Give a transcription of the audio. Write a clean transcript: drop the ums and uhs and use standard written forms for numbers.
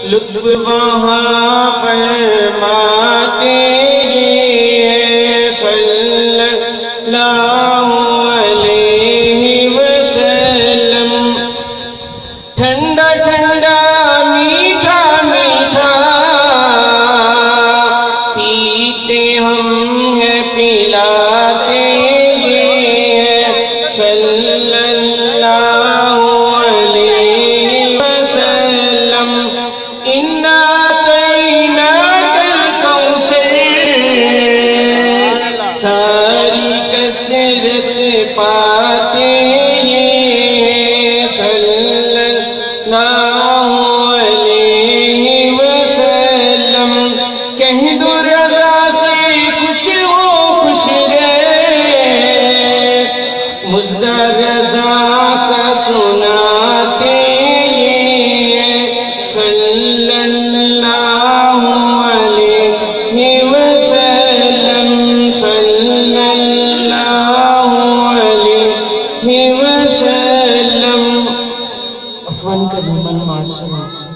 لطف وہاں فرماتے ہیں صلی اللہ علیہ وسلم۔ ٹھنڈا ٹھنڈا میٹھا میٹھا پیتے ہم ہیں پلاتے ہیں صلی اللہ علیہ وسلم۔ اِنَّا أَعْطَيْنَاكَ الْكَوْثَرَ ساری کثرت پاتے ہیں صلی اللہ علیہ وسلم۔ کہہ دو رضا سے خوش ہو خوش رہے، مژدہ رضا کا سناتے ہیں صلی اللہ علیہ وسلم، صلی اللہ علیہ وسلم۔ عفواً کریماً معصوماً۔